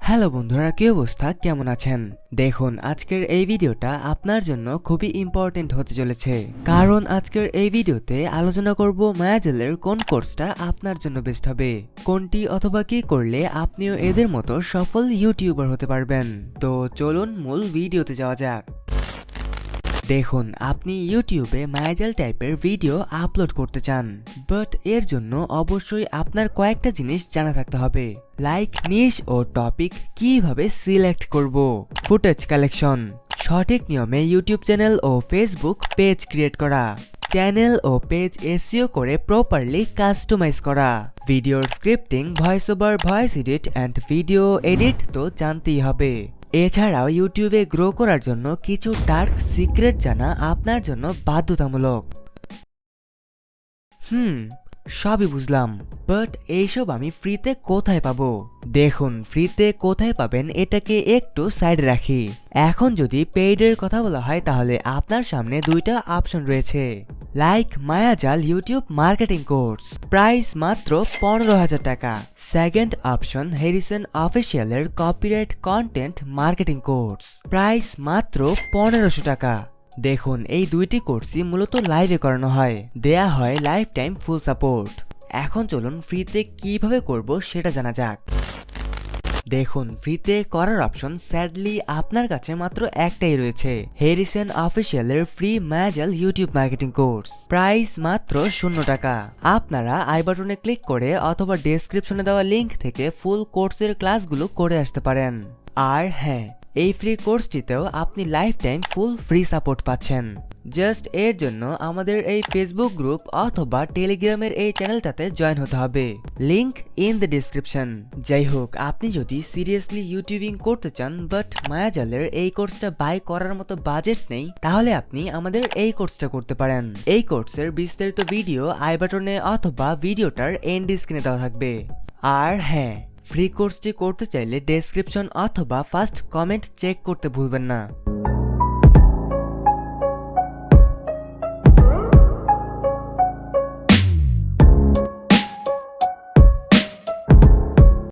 Hello বন্ধুরা, কি অবস্থা, কেমন আছেন? দেখুন, আজকের এই ভিডিওটা আপনার জন্য খুবই ইম্পর্টেন্ট হতে চলেছে, কারণ আজকের এই ভিডিওতে আলোচনা করব মায়াজালের কোন কোর্সটা আপনার জন্য বেস্ট হবে, কোনটি অথবা কি করলে আপনিও এদের মতো সফল ইউটিউবার হতে পারবেন। তো চলুন মূল ভিডিওতে যাওয়া যাক। দেখুন, আপনি ইউটিউবে মায়াজাল টাইপের ভিডিও আপলোড করতে চান, বাট এর জন্য অবশ্যই আপনার কয়েকটা জিনিস জানা থাকতে হবে, লাইক নিশ ও টপিক, কিভাবে সিলেক্ট করব, ফুটেজ কালেকশন, সঠিক নিয়মে ইউটিউব চ্যানেল ও ফেসবুক পেজ ক্রিয়েট করা, চ্যানেল ও পেজ এসইও করে প্রপারলি কাস্টমাইজ করা, ভিডিওর scripting, voice over, voice edit and video edit তো জানতেই হবে। এছাড়াও ইউটিউবে গ্রো করার জন্য কিছু ডার্ক সিক্রেট জানা আপনার জন্য বাধ্যতামূলক। সবই বুঝলাম, বাট এইসব আমি ফ্রিতে কোথায় পাবো? দেখুন, ফ্রিতে কোথায় পাবেন এটাকে একটু সাইড রাখি। এখন যদি পেইডের কথা বলা হয়, তাহলে আপনার সামনে দুইটা অপশন রয়েছে, like Mayajaal YouTube marketing course, price মাত্র 15,000 টাকা। সেকেন্ড অপশন হ্যারিসন অফিসিয়ালের copyright content marketing course, price মাত্র 1500 টাকা। দেখুন, এই দুইটি কোর্সই মূলত লাইভে করানো হয়, দেয়া হয় লাইফ টাইম ফুল সাপোর্ট। এখন চলুন ফ্রিতে কিভাবে করব সেটা জানা যাক। দেখুন, ফ্রিতে করার অপশন স্যাডলি আপনার কাছে মাত্র একটাই রয়েছে, হ্যারিসন অফিসিয়ালের free Mayajaal YouTube marketing course, price মাত্র 0 টাকা। আপনারা আই বাটনে ক্লিক করে অথবা ডেসক্রিপশনে দেওয়া লিংক থেকে ফুল কোর্সের ক্লাসগুলো করে আসতে পারেন। আর হ্যাঁ, এই ফ্রি কোর্সটিতেও আপনি life time full free support পাচ্ছেন। জাস্ট এর জন্য আমাদের এই ফেসবুক গ্রুপ অথবা টেলিগ্রামের এই চ্যানেলটাতে জয়েন হতে হবে, লিংক ইন দ্য ডিসক্রিপশন। যাই হোক, আপনি যদি সিরিয়াসলি ইউটিউবিং করতে চান বাট মায়াজালের এই কোর্সটা বাই করার মতো বাজেট নেই, তাহলে আপনি আমাদের এই কোর্সটা করতে পারেন। এই কোর্সের বিস্তারিত ভিডিও আই বাটনে অথবা ভিডিওটার এন্ড স্ক্রিনে দেওয়া থাকবে। আর হ্যাঁ, ফ্রি কোর্সটি করতে চাইলে ডেসক্রিপশন অথবা ফার্স্ট কমেন্ট চেক করতে ভুলবেন না।